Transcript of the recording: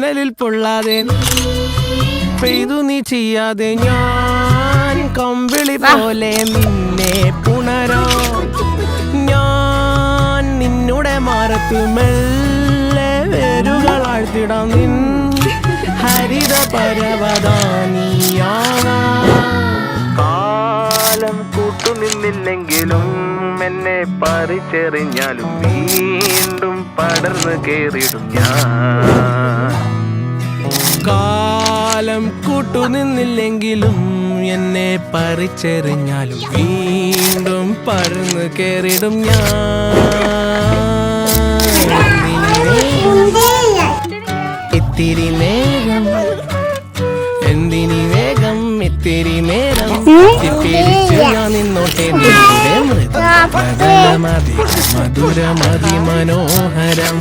വേനലിൽ പൊള്ളാതെ പെയ്തു നീ ചെയ്യാതെ ഞാൻ കമ്പിളി പോലെ നിന്നെ പുണരോ ഞാൻ നിന്നുടെ മാറത്തു മെല്ലെ വേരുകളാഴ്ത്തിടാം നിൻ ഹരിത പരവതാനിയാകാ കാലം കൂട്ടുനിന്നില്ലെങ്കിലും എന്നെ പറിച്ചെറിഞ്ഞാലും വീണ്ടും പടർന്നു കേറിടും ഞാൻ കാലം കൂട്ടുനിന്നില്ലെങ്കിലും എന്നെ പറിച്ചെറിഞ്ഞാലും വീണ്ടും പടർന്നു കേറിടും ഞാൻ ഇത്തിരി നേരം എന്തിനി വേഗം ഇത്തിരി നേരം പിടിച്ചു ഞാൻ നിന്നോട്ടെ മധുരമതി മനോഹരം